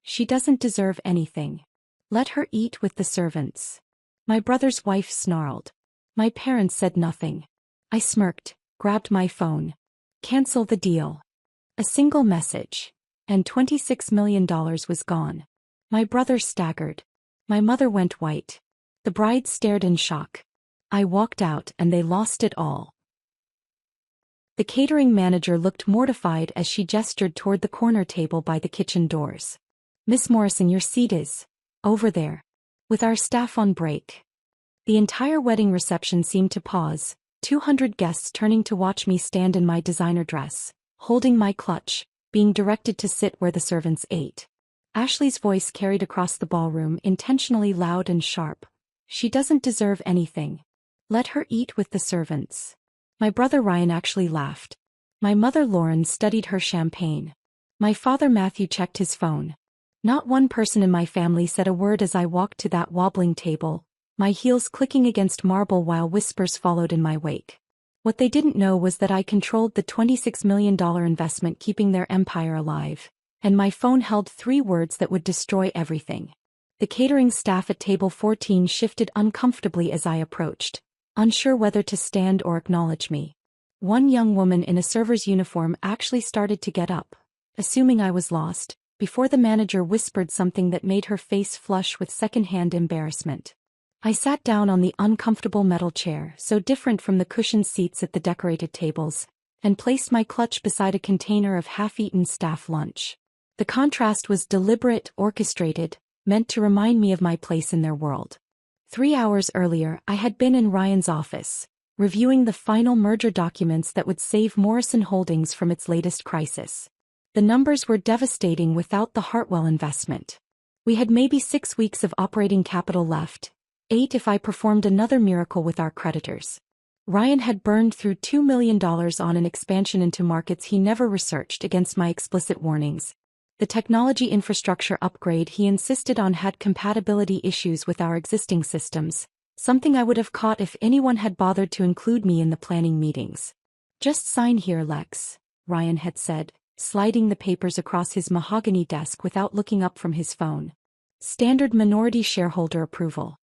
She doesn't deserve anything. Let her eat with the servants. My brother's wife snarled. My parents said nothing. I smirked, grabbed my phone. Cancel the deal. A single message. And $26 million was gone. My brother staggered. My mother went white. The bride stared in shock. I walked out and they lost it all. The catering manager looked mortified as she gestured toward the corner table by the kitchen doors. Miss Morrison, your seat is over there. With our staff on break. The entire wedding reception seemed to pause, 200 guests turning to watch me stand in my designer dress, holding my clutch, being directed to sit where the servants ate. Ashley's voice carried across the ballroom, intentionally loud and sharp. She doesn't deserve anything. Let her eat with the servants. My brother Ryan actually laughed. My mother Lauren studied her champagne. My father Matthew checked his phone. Not one person in my family said a word as I walked to that wobbling table, my heels clicking against marble while whispers followed in my wake. What they didn't know was that I controlled the $26 million investment keeping their empire alive, and my phone held 3 words that would destroy everything. The catering staff at table 14 shifted uncomfortably as I approached, unsure whether to stand or acknowledge me. One young woman in a server's uniform actually started to get up, assuming I was lost, before the manager whispered something that made her face flush with secondhand embarrassment. I sat down on the uncomfortable metal chair, so different from the cushioned seats at the decorated tables, and placed my clutch beside a container of half-eaten staff lunch. The contrast was deliberate, orchestrated, meant to remind me of my place in their world. 3 hours earlier, I had been in Ryan's office, reviewing the final merger documents that would save Morrison Holdings from its latest crisis. The numbers were devastating without the Hartwell investment. We had maybe 6 weeks of operating capital left, 8 if I performed another miracle with our creditors. Ryan had burned through $2 million on an expansion into markets he never researched against my explicit warnings. The technology infrastructure upgrade he insisted on had compatibility issues with our existing systems, something I would have caught if anyone had bothered to include me in the planning meetings. Just sign here, Lex, Ryan had said, sliding the papers across his mahogany desk without looking up from his phone. Standard minority shareholder approval.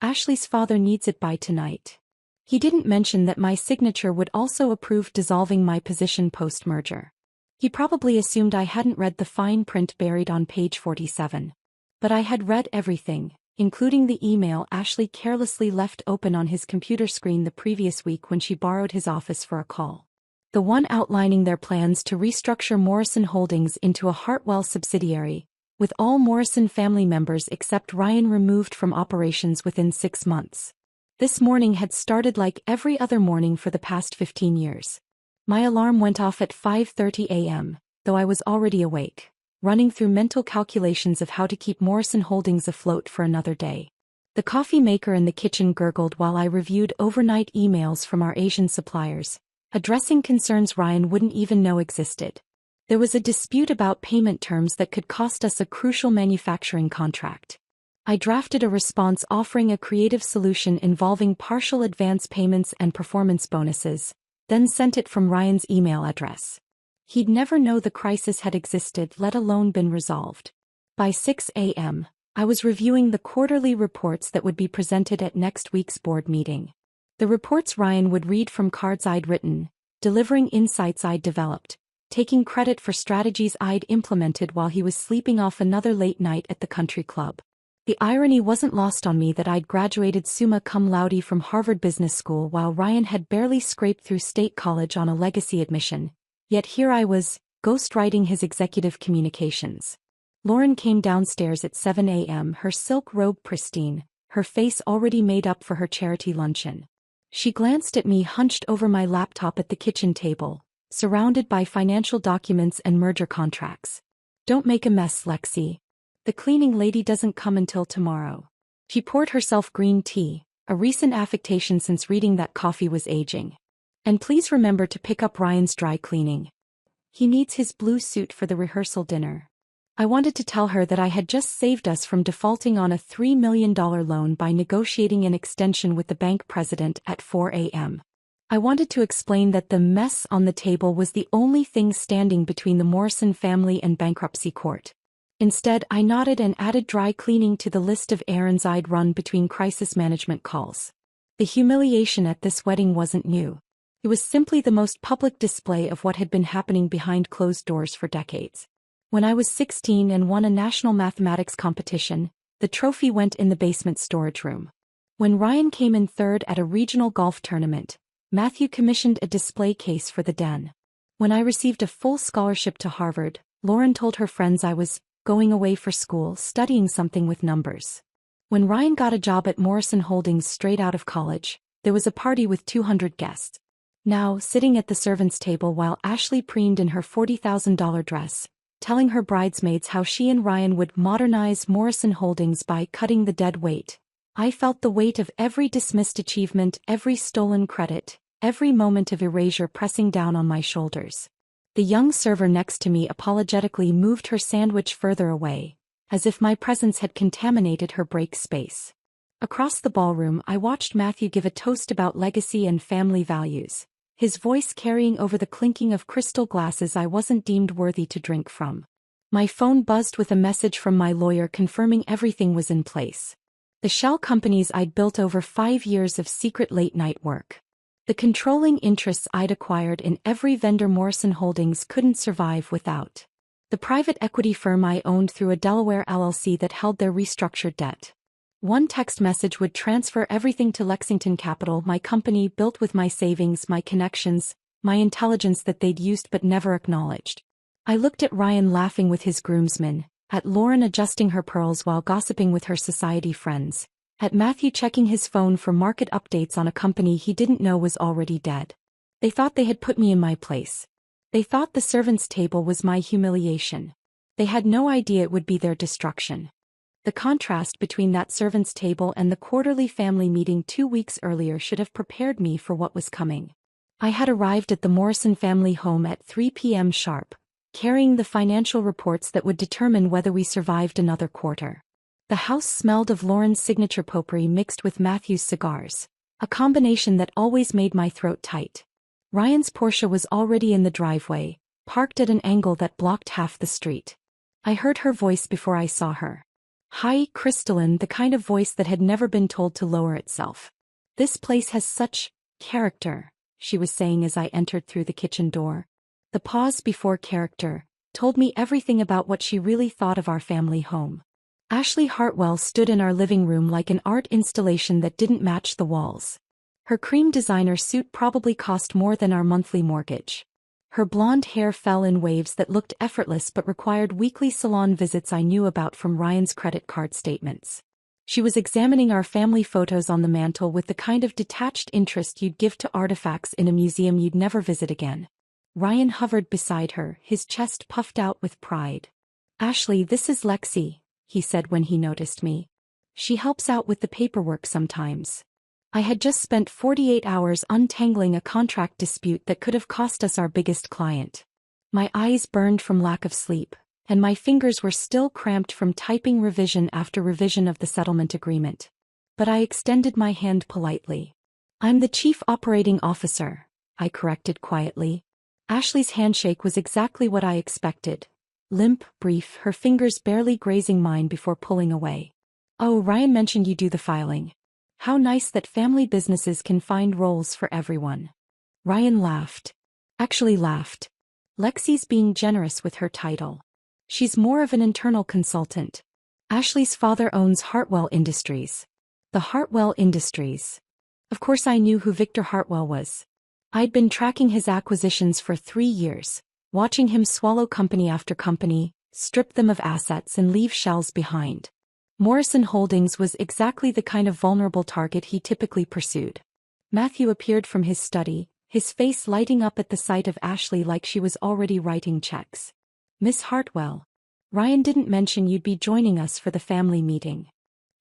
Ashley's father needs it by tonight. He didn't mention that my signature would also approve dissolving my position post-merger. He probably assumed I hadn't read the fine print buried on page 47. But I had read everything, including the email Ashley carelessly left open on his computer screen the previous week when she borrowed his office for a call. The one outlining their plans to restructure Morrison Holdings into a Hartwell subsidiary, with all Morrison family members except Ryan removed from operations within 6 months. This morning had started like every other morning for the past 15 years. My alarm went off at 5:30 a.m., though I was already awake, running through mental calculations of how to keep Morrison Holdings afloat for another day. The coffee maker in the kitchen gurgled while I reviewed overnight emails from our Asian suppliers, addressing concerns Ryan wouldn't even know existed. There was a dispute about payment terms that could cost us a crucial manufacturing contract. I drafted a response offering a creative solution involving partial advance payments and performance bonuses, then sent it from Ryan's email address. He'd never know the crisis had existed, let alone been resolved. By 6 a.m., I was reviewing the quarterly reports that would be presented at next week's board meeting. The reports Ryan would read from cards I'd written, delivering insights I'd developed, taking credit for strategies I'd implemented while he was sleeping off another late night at the country club. The irony wasn't lost on me that I'd graduated summa cum laude from Harvard Business School while Ryan had barely scraped through State College on a legacy admission, yet here I was, ghostwriting his executive communications. Lauren came downstairs at 7 a.m., her silk robe pristine, her face already made up for her charity luncheon. She glanced at me hunched over my laptop at the kitchen table, surrounded by financial documents and merger contracts. Don't make a mess, Lexi. The cleaning lady doesn't come until tomorrow. She poured herself green tea, a recent affectation since reading that coffee was aging. And please remember to pick up Ryan's dry cleaning. He needs his blue suit for the rehearsal dinner. I wanted to tell her that I had just saved us from defaulting on a $3 million loan by negotiating an extension with the bank president at 4 a.m. I wanted to explain that the mess on the table was the only thing standing between the Morrison family and bankruptcy court. Instead, I nodded and added dry cleaning to the list of errands I'd run between crisis management calls. The humiliation at this wedding wasn't new. It was simply the most public display of what had been happening behind closed doors for decades. When I was 16 and won a national mathematics competition, the trophy went in the basement storage room. When Ryan came in third at a regional golf tournament, Matthew commissioned a display case for the den. When I received a full scholarship to Harvard, Lauren told her friends I was going away for school studying something with numbers. When Ryan got a job at Morrison Holdings straight out of college, there was a party with 200 guests. Now, sitting at the servants' table while Ashley preened in her $40,000 dress, telling her bridesmaids how she and Ryan would modernize Morrison Holdings by cutting the dead weight, I felt the weight of every dismissed achievement, every stolen credit, every moment of erasure pressing down on my shoulders. The young server next to me apologetically moved her sandwich further away, as if my presence had contaminated her break space. Across the ballroom, I watched Matthew give a toast about legacy and family values, his voice carrying over the clinking of crystal glasses I wasn't deemed worthy to drink from. My phone buzzed with a message from my lawyer confirming everything was in place. The shell companies I'd built over 5 years of secret late-night work. The controlling interests I'd acquired in every vendor Morrison Holdings couldn't survive without. The private equity firm I owned through a Delaware LLC that held their restructured debt. One text message would transfer everything to Lexington Capital, my company built with my savings, my connections, my intelligence that they'd used but never acknowledged. I looked at Ryan laughing with his groomsmen, at Lauren adjusting her pearls while gossiping with her society friends, at Matthew checking his phone for market updates on a company he didn't know was already dead. They thought they had put me in my place. They thought the servants' table was my humiliation. They had no idea it would be their destruction. The contrast between that servants' table and the quarterly family meeting 2 weeks earlier should have prepared me for what was coming. I had arrived at the Morrison family home at 3 p.m. sharp, carrying the financial reports that would determine whether we survived another quarter. The house smelled of Lauren's signature potpourri mixed with Matthew's cigars, a combination that always made my throat tight. Ryan's Porsche was already in the driveway, parked at an angle that blocked half the street. I heard her voice before I saw her. High, crystalline, the kind of voice that had never been told to lower itself. "This place has such character," she was saying as I entered through the kitchen door. The pause before character told me everything about what she really thought of our family home. Ashley Hartwell stood in our living room like an art installation that didn't match the walls. Her cream designer suit probably cost more than our monthly mortgage. Her blonde hair fell in waves that looked effortless but required weekly salon visits I knew about from Ryan's credit card statements. She was examining our family photos on the mantel with the kind of detached interest you'd give to artifacts in a museum you'd never visit again. Ryan hovered beside her, his chest puffed out with pride. "Ashley, this is Lexi," he said when he noticed me. "She helps out with the paperwork sometimes." I had just spent 48 hours untangling a contract dispute that could have cost us our biggest client. My eyes burned from lack of sleep, and my fingers were still cramped from typing revision after revision of the settlement agreement. But I extended my hand politely. "I'm the Chief Operating Officer," I corrected quietly. Ashley's handshake was exactly what I expected. Limp, brief, her fingers barely grazing mine before pulling away. "Oh, Ryan mentioned you do the filing. How nice that family businesses can find roles for everyone." Ryan laughed. Actually laughed. "Lexi's being generous with her title. She's more of an internal consultant. Ashley's father owns Hartwell Industries." The Hartwell Industries. Of course I knew who Victor Hartwell was. I'd been tracking his acquisitions for 3 years, watching him swallow company after company, strip them of assets and leave shells behind. Morrison Holdings was exactly the kind of vulnerable target he typically pursued. Matthew appeared from his study, his face lighting up at the sight of Ashley like she was already writing checks. "Miss Hartwell, Ryan didn't mention you'd be joining us for the family meeting."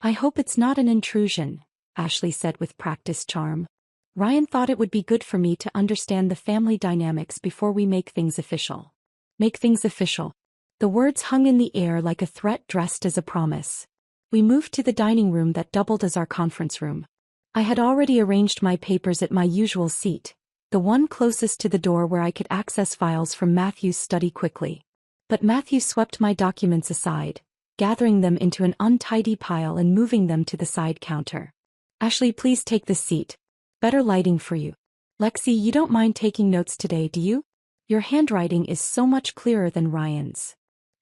"I hope it's not an intrusion," Ashley said with practiced charm. "Ryan thought it would be good for me to understand the family dynamics before we make things official." Make things official. The words hung in the air like a threat dressed as a promise. We moved to the dining room that doubled as our conference room. I had already arranged my papers at my usual seat, the one closest to the door where I could access files from Matthew's study quickly. But Matthew swept my documents aside, gathering them into an untidy pile and moving them to the side counter. Ashley, please take this seat. Better lighting for you. Lexi, you don't mind taking notes today, do you? Your handwriting is so much clearer than Ryan's.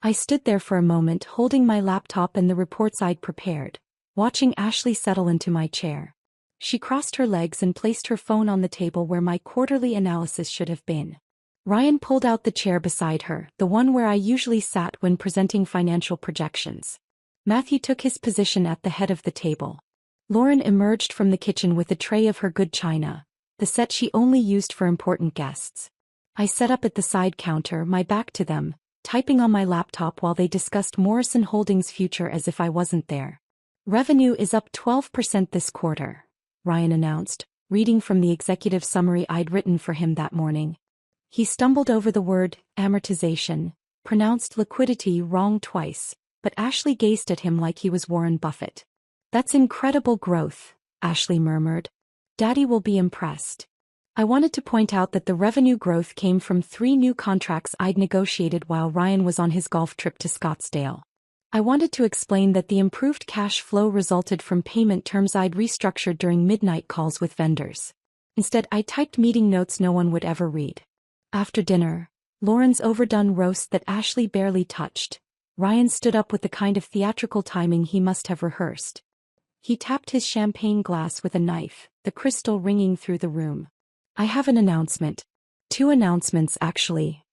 I stood there for a moment holding my laptop and the reports I'd prepared, watching Ashley settle into my chair. She crossed her legs and placed her phone on the table where my quarterly analysis should have been. Ryan pulled out the chair beside her, the one where I usually sat when presenting financial projections. Matthew took his position at the head of the table. Lauren emerged from the kitchen with a tray of her good china, the set she only used for important guests. I sat up at the side counter, my back to them, typing on my laptop while they discussed Morrison Holdings' future as if I wasn't there. Revenue is up 12% this quarter, Ryan announced, reading from the executive summary I'd written for him that morning. He stumbled over the word amortization, pronounced liquidity wrong twice, but Ashley gazed at him like he was Warren Buffett. That's incredible growth, Ashley murmured. Daddy will be impressed. I wanted to point out that the revenue growth came from 3 new contracts I'd negotiated while Ryan was on his golf trip to Scottsdale. I wanted to explain that the improved cash flow resulted from payment terms I'd restructured during midnight calls with vendors. Instead, I typed meeting notes no one would ever read. After dinner, Lauren's overdone roast that Ashley barely touched, Ryan stood up with the kind of theatrical timing he must have rehearsed. He tapped his champagne glass with a knife, the crystal ringing through the room. I have an announcement. 2 announcements, actually.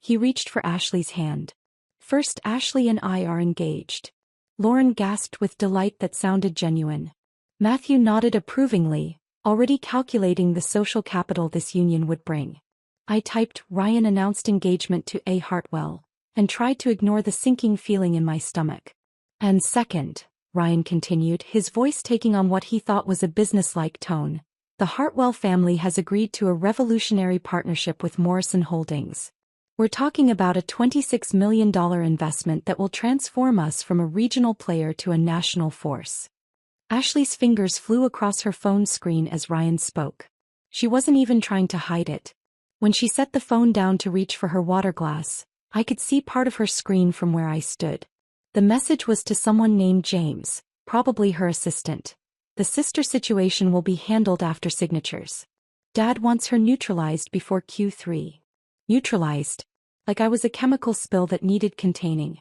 He reached for Ashley's hand. First, Ashley and I are engaged. Lauren gasped with delight that sounded genuine. Matthew nodded approvingly, already calculating the social capital this union would bring. I typed Ryan announced engagement to A. Hartwell, and tried to ignore the sinking feeling in my stomach. And second, Ryan continued, his voice taking on what he thought was a businesslike tone, the Hartwell family has agreed to a revolutionary partnership with Morrison Holdings. We're talking about a $26 million investment that will transform us from a regional player to a national force. Ashley's fingers flew across her phone screen as Ryan spoke. She wasn't even trying to hide it. When she set the phone down to reach for her water glass, I could see part of her screen from where I stood. The message was to someone named James, probably her assistant. The sister situation will be handled after signatures. Dad wants her neutralized before Q3. Neutralized? Like I was a chemical spill that needed containing.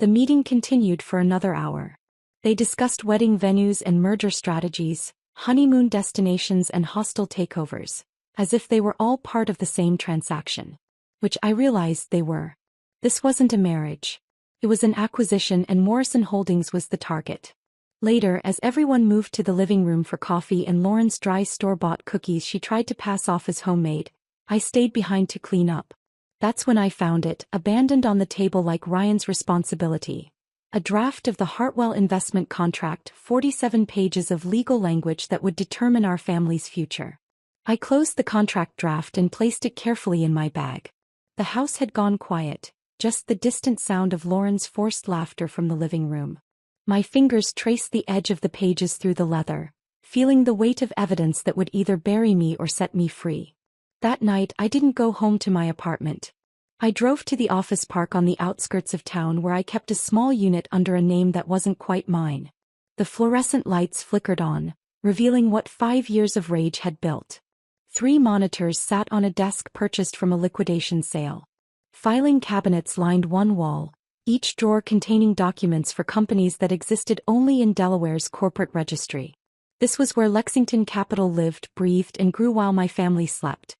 The meeting continued for another hour. They discussed wedding venues and merger strategies, honeymoon destinations and hostile takeovers, as if they were all part of the same transaction. Which I realized they were. This wasn't a marriage. It was an acquisition, and Morrison Holdings was the target. Later, as everyone moved to the living room for coffee and Lauren's dry store-bought cookies she tried to pass off as homemade, I stayed behind to clean up. That's when I found it, abandoned on the table like Ryan's responsibility. A draft of the Hartwell investment contract, 47 pages of legal language that would determine our family's future. I closed the contract draft and placed it carefully in my bag. The house had gone quiet, just the distant sound of Lauren's forced laughter from the living room. My fingers traced the edge of the pages through the leather, feeling the weight of evidence that would either bury me or set me free. That night I didn't go home to my apartment. I drove to the office park on the outskirts of town where I kept a small unit under a name that wasn't quite mine. The fluorescent lights flickered on, revealing what 5 years of rage had built. 3 monitors sat on a desk purchased from a liquidation sale. Filing cabinets lined one wall, each drawer containing documents for companies that existed only in Delaware's corporate registry. This was where Lexington Capital lived, breathed, and grew while my family slept.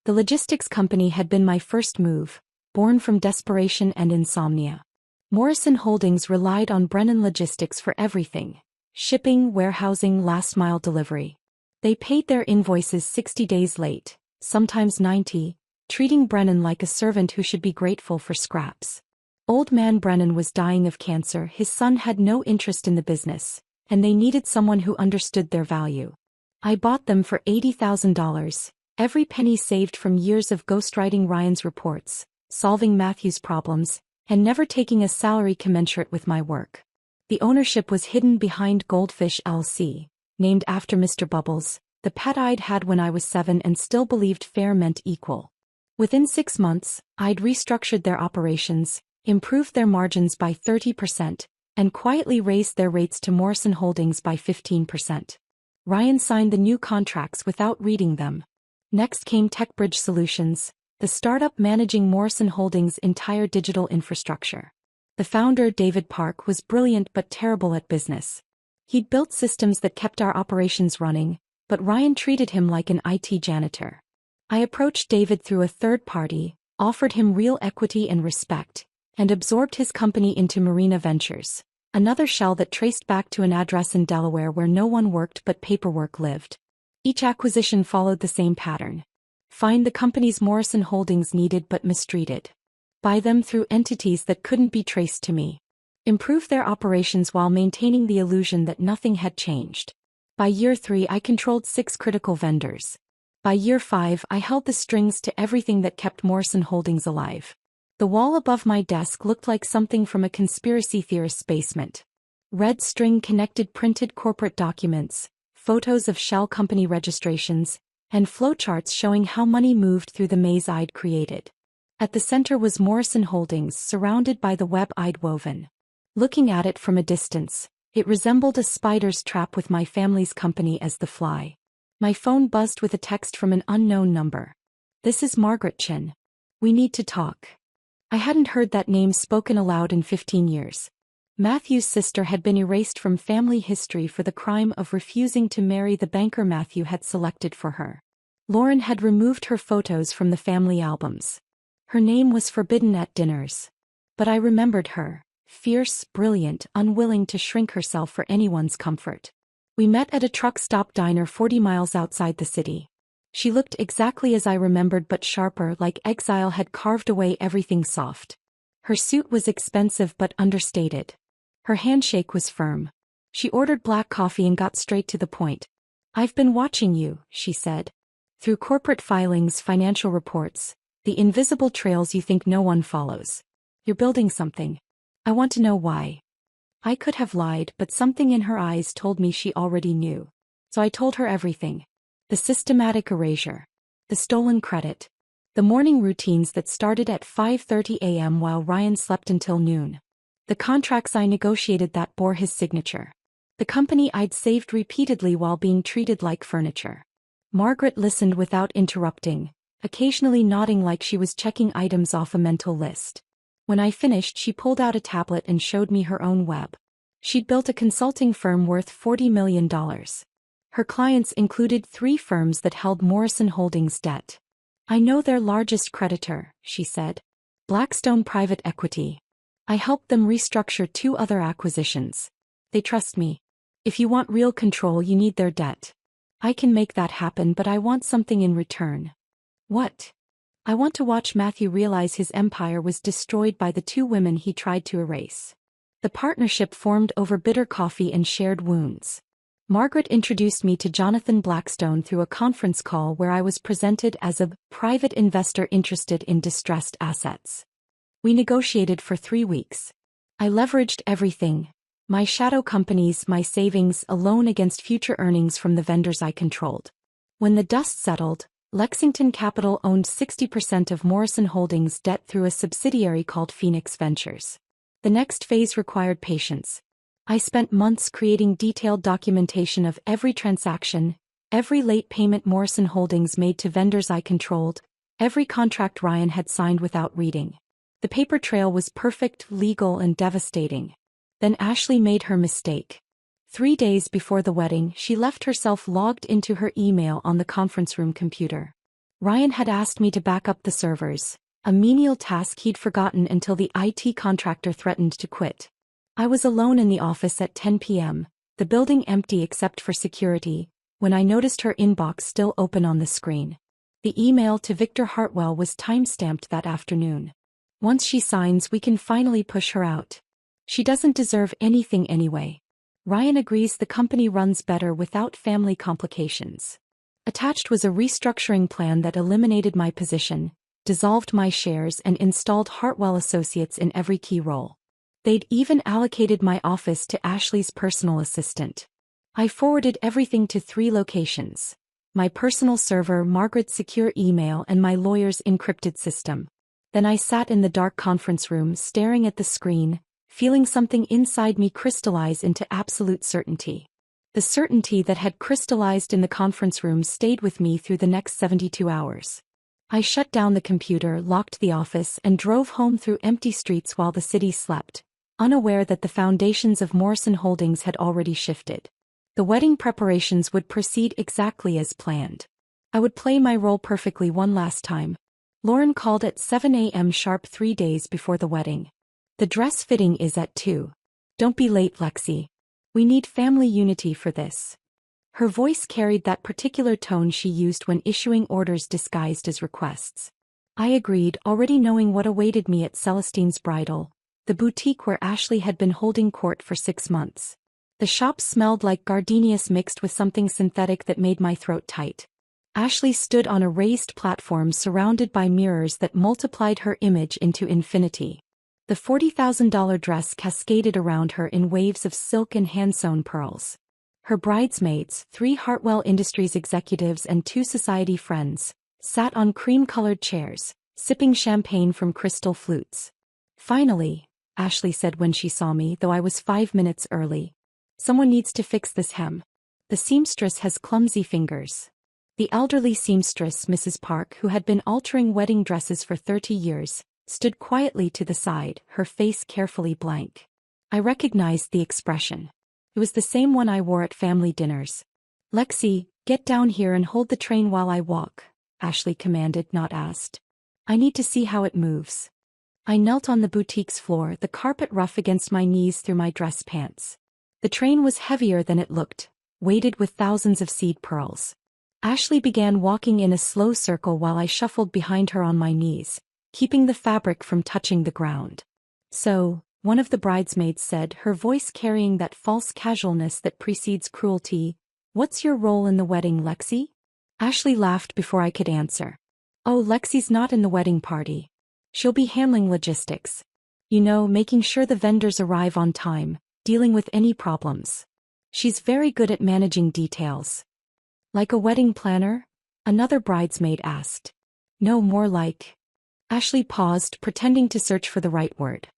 The logistics company had been my first move, born from desperation and insomnia. Morrison Holdings relied on Brennan Logistics for everything: shipping, warehousing, last-mile delivery. They paid their invoices 60 days late, sometimes 90, treating Brennan like a servant who should be grateful for scraps. Old man Brennan was dying of cancer, his son had no interest in the business, and they needed someone who understood their value. I bought them for $80,000, every penny saved from years of ghostwriting Ryan's reports, solving Matthew's problems, and never taking a salary commensurate with my work. The ownership was hidden behind Goldfish LC, named after Mr. Bubbles, the pet I'd had when I was 7 and still believed fair meant equal. Within 6 months, I'd restructured their operations, improved their margins by 30%, and quietly raised their rates to Morrison Holdings by 15%. Ryan signed the new contracts without reading them. Next came TechBridge Solutions, the startup managing Morrison Holdings' entire digital infrastructure. The founder, David Park, was brilliant but terrible at business. He'd built systems that kept our operations running, but Ryan treated him like an IT janitor. I approached David through a third party, offered him real equity and respect, and absorbed his company into Marina Ventures, another shell that traced back to an address in Delaware where no one worked but paperwork lived. Each acquisition followed the same pattern. Find the companies Morrison Holdings needed but mistreated. Buy them through entities that couldn't be traced to me. Improve their operations while maintaining the illusion that nothing had changed. By year 3 I controlled 6 critical vendors. By year 5 I held the strings to everything that kept Morrison Holdings alive. The wall above my desk looked like something from a conspiracy theorist's basement. Red string-connected printed corporate documents, photos of shell company registrations, and flowcharts showing how money moved through the maze I'd created. At the center was Morrison Holdings, surrounded by the web I'd woven. Looking at it from a distance, it resembled a spider's trap with my family's company as the fly. My phone buzzed with a text from an unknown number. "This is Margaret Chin. We need to talk." I hadn't heard that name spoken aloud in 15 years. Matthew's sister had been erased from family history for the crime of refusing to marry the banker Matthew had selected for her. Lauren had removed her photos from the family albums. Her name was forbidden at dinners. But I remembered her, fierce, brilliant, unwilling to shrink herself for anyone's comfort. We met at a truck stop diner 40 miles outside the city. She looked exactly as I remembered but sharper, like exile had carved away everything soft. Her suit was expensive but understated. Her handshake was firm. She ordered black coffee and got straight to the point. "I've been watching you," she said. "Through corporate filings, financial reports, the invisible trails you think no one follows. You're building something. I want to know why." I could have lied, but something in her eyes told me she already knew. So I told her everything. The systematic erasure. The stolen credit. The morning routines that started at 5:30 a.m. while Ryan slept until noon. The contracts I negotiated that bore his signature. The company I'd saved repeatedly while being treated like furniture. Margaret listened without interrupting, occasionally nodding like she was checking items off a mental list. When I finished, she pulled out a tablet and showed me her own web. She'd built a consulting firm worth $40 million. Her clients included 3 firms that held Morrison Holdings debt. "I know their largest creditor," she said. "Blackstone Private Equity. I helped them restructure 2 other acquisitions. They trust me. If you want real control, you need their debt. I can make that happen, but I want something in return." "What?" "I want to watch Matthew realize his empire was destroyed by the 2 women he tried to erase." The partnership formed over bitter coffee and shared wounds. Margaret introduced me to Jonathan Blackstone through a conference call where I was presented as a private investor interested in distressed assets. We negotiated for 3 weeks. I leveraged everything: my shadow companies, my savings, a loan against future earnings from the vendors I controlled. When the dust settled, Lexington Capital owned 60% of Morrison Holdings debt through a subsidiary called Phoenix Ventures. The next phase required patience. I spent months creating detailed documentation of every transaction, every late payment Morrison Holdings made to vendors I controlled, every contract Ryan had signed without reading. The paper trail was perfect, legal, and devastating. Then Ashley made her mistake. 3 days before the wedding, she left herself logged into her email on the conference room computer. Ryan had asked me to back up the servers, a menial task he'd forgotten until the IT contractor threatened to quit. I was alone in the office at 10 p.m., the building empty except for security, when I noticed her inbox still open on the screen. The email to Victor Hartwell was time-stamped that afternoon. "Once she signs, we can finally push her out. She doesn't deserve anything anyway. Ryan agrees the company runs better without family complications." Attached was a restructuring plan that eliminated my position, dissolved my shares, and installed Hartwell Associates in every key role. They'd even allocated my office to Ashley's personal assistant. I forwarded everything to 3 locations: my personal server, Margaret's secure email, and my lawyer's encrypted system. Then I sat in the dark conference room staring at the screen, feeling something inside me crystallize into absolute certainty. The certainty that had crystallized in the conference room stayed with me through the next 72 hours. I shut down the computer, locked the office, and drove home through empty streets while the city slept, unaware that the foundations of Morrison Holdings had already shifted. The wedding preparations would proceed exactly as planned. I would play my role perfectly one last time. Lauren called at 7 a.m. sharp 3 days before the wedding. The dress fitting is at 2. Don't be late, Lexi. We need family unity for this. Her voice carried that particular tone she used when issuing orders disguised as requests. I agreed, already knowing what awaited me at Celestine's Bridal, the boutique where Ashley had been holding court for 6 months. The shop smelled like gardenias mixed with something synthetic that made my throat tight. Ashley stood on a raised platform surrounded by mirrors that multiplied her image into infinity. The $40,000 dress cascaded around her in waves of silk and hand-sewn pearls. Her bridesmaids, 3 Hartwell Industries executives and 2 society friends, sat on cream-colored chairs, sipping champagne from crystal flutes. Finally, Ashley said when she saw me, though I was 5 minutes early. Someone needs to fix this hem. The seamstress has clumsy fingers. The elderly seamstress, Mrs. Park, who had been altering wedding dresses for 30 years, stood quietly to the side, her face carefully blank. I recognized the expression. It was the same one I wore at family dinners. Lexi, get down here and hold the train while I walk, Ashley commanded, not asked. I need to see how it moves. I knelt on the boutique's floor, the carpet rough against my knees through my dress pants. The train was heavier than it looked, weighted with thousands of seed pearls. Ashley began walking in a slow circle while I shuffled behind her on my knees, keeping the fabric from touching the ground. So, one of the bridesmaids said, her voice carrying that false casualness that precedes cruelty, "What's your role in the wedding, Lexi?" Ashley laughed before I could answer. "Oh, Lexi's not in the wedding party. She'll be handling logistics. You know, making sure the vendors arrive on time, dealing with any problems. She's very good at managing details." "Like a wedding planner?" another bridesmaid asked. "No, more like..." Ashley paused, pretending to search for the right word.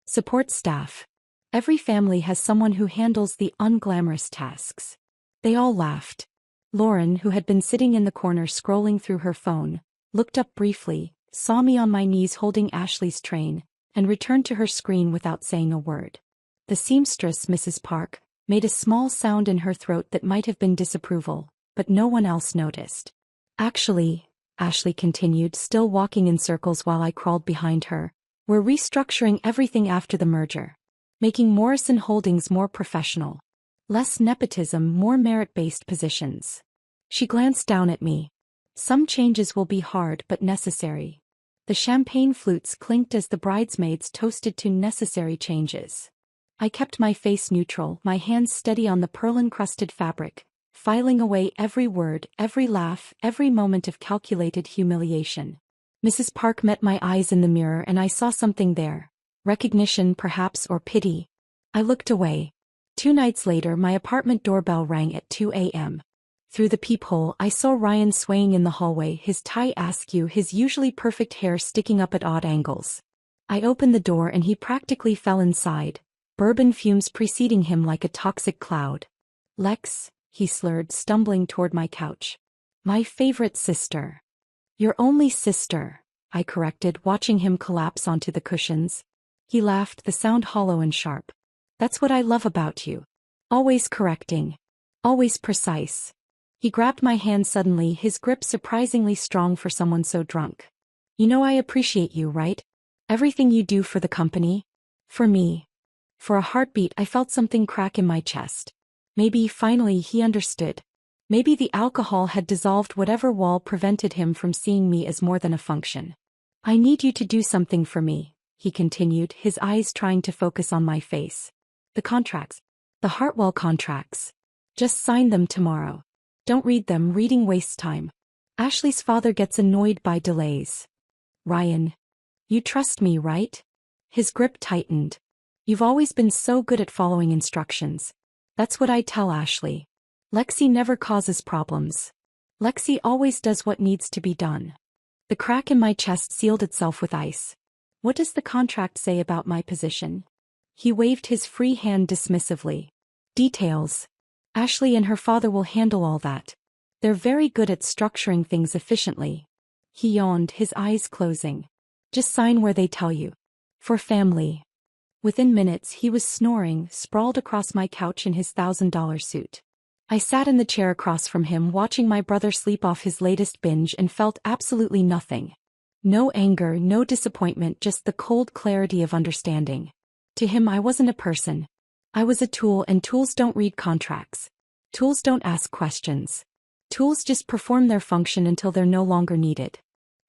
"Support staff. Every family has someone who handles the unglamorous tasks." They all laughed. Lauren, who had been sitting in the corner scrolling through her phone, looked up briefly, saw me on my knees holding Ashley's train, and returned to her screen without saying a word. The seamstress, Mrs. Park, made a small sound in her throat that might have been disapproval, but no one else noticed. "Actually," Ashley continued, still walking in circles while I crawled behind her, "we're restructuring everything after the merger. Making Morrison Holdings more professional. Less nepotism, more merit-based positions." She glanced down at me. "Some changes will be hard but necessary." The champagne flutes clinked as the bridesmaids toasted to necessary changes. I kept my face neutral, my hands steady on the pearl-encrusted fabric, filing away every word, every laugh, every moment of calculated humiliation. Mrs. Park met my eyes in the mirror and I saw something there. Recognition, perhaps, or pity. I looked away. 2 nights later, my apartment doorbell rang at 2 a.m. Through the peephole, I saw Ryan swaying in the hallway, his tie askew, his usually perfect hair sticking up at odd angles. I opened the door and he practically fell inside, bourbon fumes preceding him like a toxic cloud. "Lex," he slurred, stumbling toward my couch. "My favorite sister." "Your only sister," I corrected, watching him collapse onto the cushions. He laughed, the sound hollow and sharp. "That's what I love about you. Always correcting. Always precise." He grabbed my hand suddenly, his grip surprisingly strong for someone so drunk. "You know I appreciate you, right? Everything you do for the company. For me." For a heartbeat, I felt something crack in my chest. Maybe, finally, he understood. Maybe the alcohol had dissolved whatever wall prevented him from seeing me as more than a function. "I need you to do something for me," he continued, his eyes trying to focus on my face. "The contracts. The Hartwell contracts. Just sign them tomorrow. Don't read them, reading wastes time. Ashley's father gets annoyed by delays." "Ryan. You trust me, right?" His grip tightened. "You've always been so good at following instructions." "That's what I tell Ashley. Lexi never causes problems. Lexi always does what needs to be done." The crack in my chest sealed itself with ice. What does the contract say about my position? He waved his free hand dismissively. Details. Ashley and her father will handle all that. They're very good at structuring things efficiently. He yawned, his eyes closing. Just sign where they tell you. For family. Within minutes he was snoring, sprawled across my couch in his $1,000 suit. I sat in the chair across from him watching my brother sleep off his latest binge and felt absolutely nothing. No anger, no disappointment, just the cold clarity of understanding. To him I wasn't a person. I was a tool, and tools don't read contracts. Tools don't ask questions. Tools just perform their function until they're no longer needed.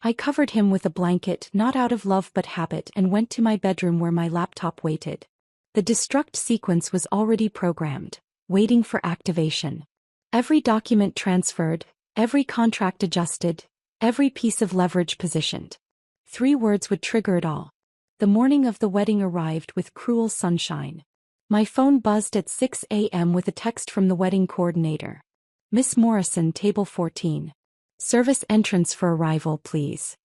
I covered him with a blanket, not out of love but habit, and went to my bedroom where my laptop waited. The destruct sequence was already programmed, waiting for activation. Every document transferred, every contract adjusted, every piece of leverage positioned. 3 words would trigger it all. The morning of the wedding arrived with cruel sunshine. My phone buzzed at 6 a.m. with a text from the wedding coordinator. Miss Morrison, table 14. Service entrance for arrival, please.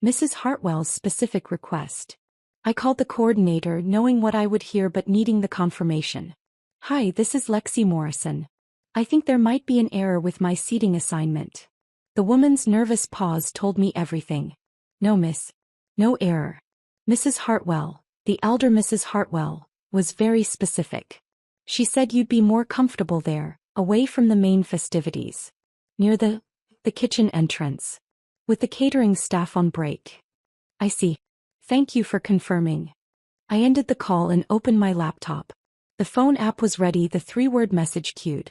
Mrs. Hartwell's specific request. I called the coordinator, knowing what I would hear but needing the confirmation. Hi, this is Lexi Morrison. I think there might be an error with my seating assignment. The woman's nervous pause told me everything. No, miss. No error. Mrs. Hartwell, the elder Mrs. Hartwell, was very specific. She said you'd be more comfortable there, away from the main festivities. Near the kitchen entrance. With the catering staff on break. I see. Thank you for confirming. I ended the call and opened my laptop. The phone app was ready, the 3-word message queued.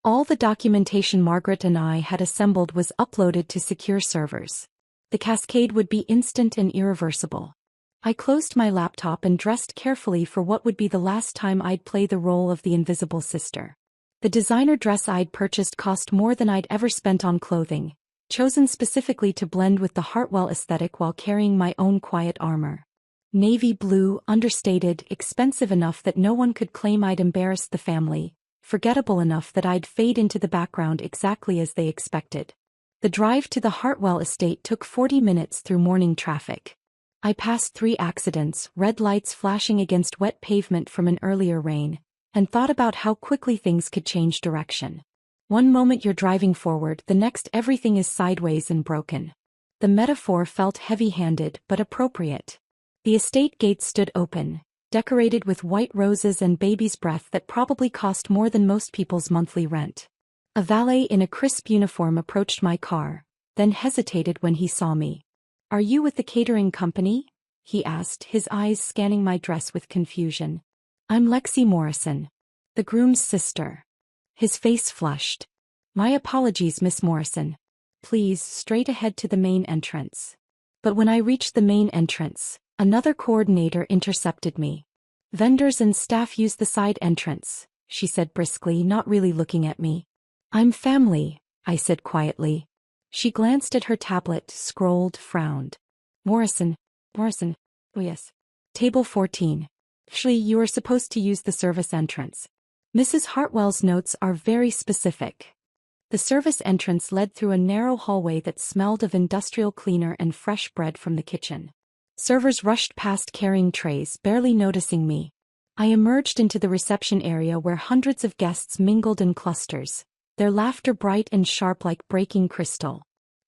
All the documentation Margaret and I had assembled was uploaded to secure servers. The cascade would be instant and irreversible. I closed my laptop and dressed carefully for what would be the last time I'd play the role of the invisible sister. The designer dress I'd purchased cost more than I'd ever spent on clothing, chosen specifically to blend with the Hartwell aesthetic while carrying my own quiet armor. Navy blue, understated, expensive enough that no one could claim I'd embarrassed the family, forgettable enough that I'd fade into the background exactly as they expected. The drive to the Hartwell estate took 40 minutes through morning traffic. I passed 3 accidents, red lights flashing against wet pavement from an earlier rain, and thought about how quickly things could change direction. One moment you're driving forward, the next everything is sideways and broken. The metaphor felt heavy-handed but appropriate. The estate gates stood open, decorated with white roses and baby's breath that probably cost more than most people's monthly rent. A valet in a crisp uniform approached my car, then hesitated when he saw me. Are you with the catering company? He asked, his eyes scanning my dress with confusion. I'm Lexi Morrison, the groom's sister. His face flushed. My apologies, Miss Morrison. Please, straight ahead to the main entrance. But when I reached the main entrance, another coordinator intercepted me. Vendors and staff use the side entrance, she said briskly, not really looking at me. I'm family, I said quietly. She glanced at her tablet, scrolled, frowned. Morrison. Oh yes. Table 14. Actually, you are supposed to use the service entrance. Mrs. Hartwell's notes are very specific. The service entrance led through a narrow hallway that smelled of industrial cleaner and fresh bread from the kitchen. Servers rushed past carrying trays, barely noticing me. I emerged into the reception area where hundreds of guests mingled in clusters, their laughter bright and sharp like breaking crystal.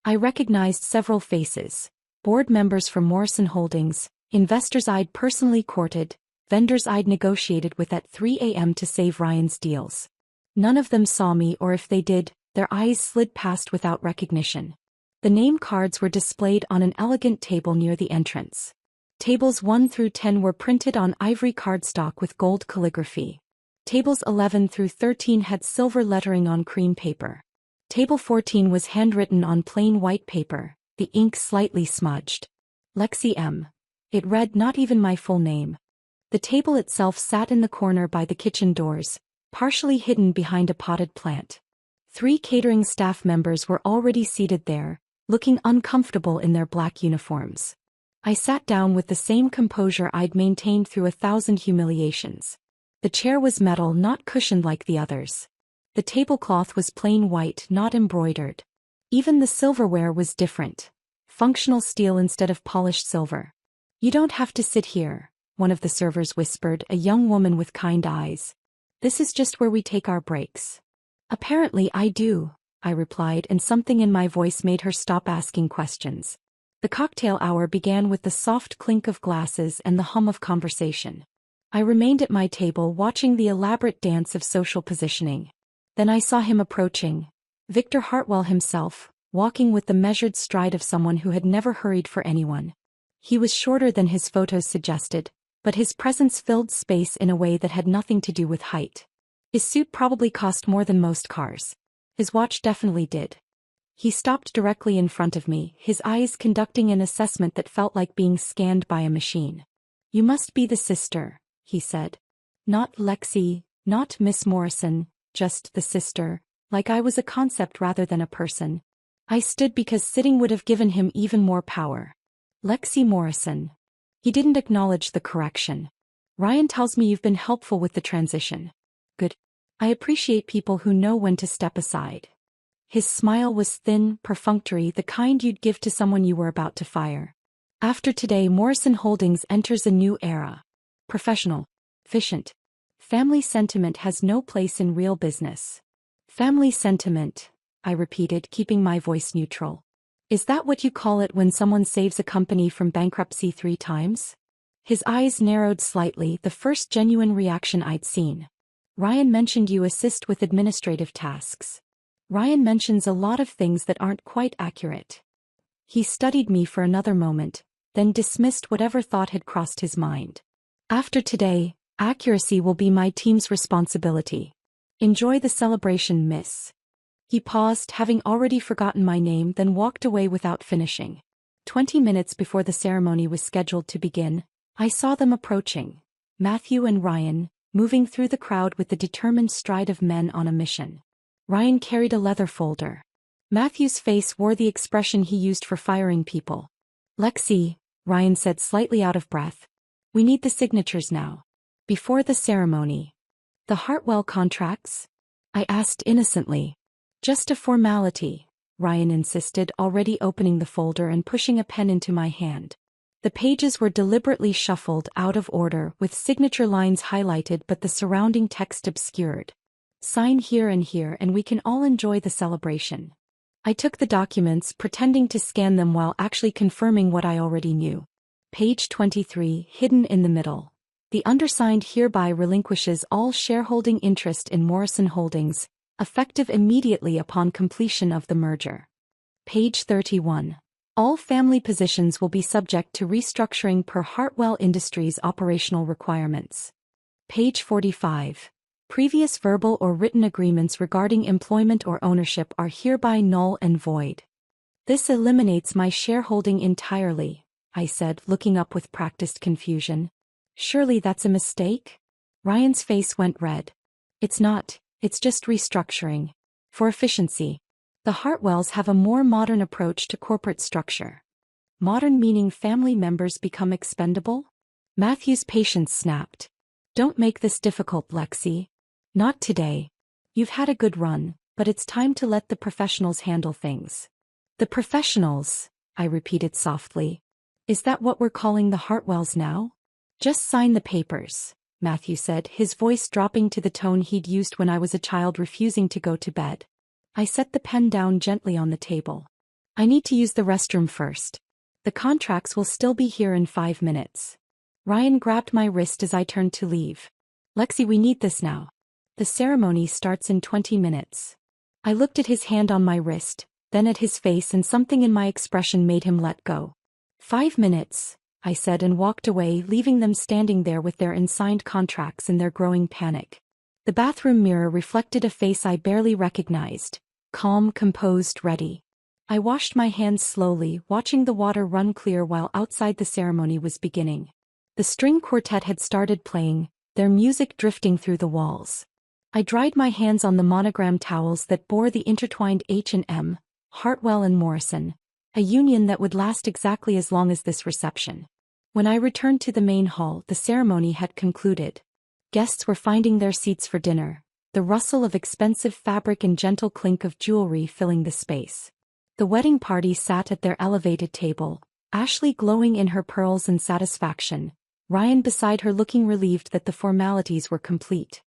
I recognized several faces: board members from Morrison Holdings, investors I'd personally courted, vendors I'd negotiated with at 3 a.m. to save Ryan's deals. None of them saw me, or if they did, their eyes slid past without recognition. The name cards were displayed on an elegant table near the entrance. Tables 1 through 10 were printed on ivory cardstock with gold calligraphy. Tables 11 through 13 had silver lettering on cream paper. Table 14 was handwritten on plain white paper, the ink slightly smudged. Lexi M. It read, not even my full name. The table itself sat in the corner by the kitchen doors, partially hidden behind a potted plant. 3 catering staff members were already seated there, looking uncomfortable in their black uniforms. I sat down with the same composure I'd maintained through 1,000 humiliations. The chair was metal, not cushioned like the others. The tablecloth was plain white, not embroidered. Even the silverware was different. Functional steel instead of polished silver. You don't have to sit here, one of the servers whispered, a young woman with kind eyes. This is just where we take our breaks. Apparently I do, I replied, and something in my voice made her stop asking questions. The cocktail hour began with the soft clink of glasses and the hum of conversation. I remained at my table watching the elaborate dance of social positioning. Then I saw him approaching. Victor Hartwell himself, walking with the measured stride of someone who had never hurried for anyone. He was shorter than his photos suggested, but his presence filled space in a way that had nothing to do with height. His suit probably cost more than most cars. His watch definitely did. He stopped directly in front of me, his eyes conducting an assessment that felt like being scanned by a machine. You must be the sister, he said. Not Lexi, not Miss Morrison, just the sister, like I was a concept rather than a person. I stood because sitting would have given him even more power. Lexi Morrison. He didn't acknowledge the correction. Ryan tells me you've been helpful with the transition. Good. I appreciate people who know when to step aside. His smile was thin, perfunctory, the kind you'd give to someone you were about to fire. After today, Morrison Holdings enters a new era. Professional. Efficient. Family sentiment has no place in real business. Family sentiment, I repeated, keeping my voice neutral. Is that what you call it when someone saves a company from bankruptcy 3 times? His eyes narrowed slightly, the first genuine reaction I'd seen. Ryan mentioned you assist with administrative tasks. Ryan mentions a lot of things that aren't quite accurate. He studied me for another moment, then dismissed whatever thought had crossed his mind. After today, accuracy will be my team's responsibility. Enjoy the celebration, miss. He paused, having already forgotten my name, then walked away without finishing. 20 minutes before the ceremony was scheduled to begin, I saw them approaching. Matthew and Ryan, moving through the crowd with the determined stride of men on a mission. Ryan carried a leather folder. Matthew's face wore the expression he used for firing people. Lexi, Ryan said, slightly out of breath. We need the signatures now. Before the ceremony. The Hartwell contracts? I asked innocently. Just a formality, Ryan insisted, already opening the folder and pushing a pen into my hand. The pages were deliberately shuffled out of order, with signature lines highlighted but the surrounding text obscured. Sign here and we can all enjoy the celebration. I took the documents, pretending to scan them while actually confirming what I already knew. Page 23, hidden in the middle. The undersigned hereby relinquishes all shareholding interest in Morrison Holdings, effective immediately upon completion of the merger. Page 31. All family positions will be subject to restructuring per Hartwell Industries operational requirements. Page 45. Previous verbal or written agreements regarding employment or ownership are hereby null and void. This eliminates my shareholding entirely, I said, looking up with practiced confusion. Surely that's a mistake? Ryan's face went red. It's not, it's just restructuring. For efficiency. The Hartwells have a more modern approach to corporate structure. Modern meaning family members become expendable? Matthew's patience snapped. Don't make this difficult, Lexi. Not today. You've had a good run, but it's time to let the professionals handle things. The professionals, I repeated softly. Is that what we're calling the Hartwells now? Just sign the papers, Matthew said, his voice dropping to the tone he'd used when I was a child refusing to go to bed. I set the pen down gently on the table. I need to use the restroom first. The contracts will still be here in 5 minutes. Ryan grabbed my wrist as I turned to leave. Lexi, we need this now. The ceremony starts in 20 minutes. I looked at his hand on my wrist, then at his face, and something in my expression made him let go. 5 minutes, I said, and walked away, leaving them standing there with their unsigned contracts in their growing panic. The bathroom mirror reflected a face I barely recognized. Calm, composed, ready. I washed my hands slowly, watching the water run clear while outside the ceremony was beginning. The string quartet had started playing, their music drifting through the walls. I dried my hands on the monogram towels that bore the intertwined H&M, Hartwell and Morrison, a union that would last exactly as long as this reception. When I returned to the main hall, the ceremony had concluded. Guests were finding their seats for dinner, the rustle of expensive fabric and gentle clink of jewelry filling the space. The wedding party sat at their elevated table, Ashley glowing in her pearls and satisfaction, Ryan beside her looking relieved that the formalities were complete.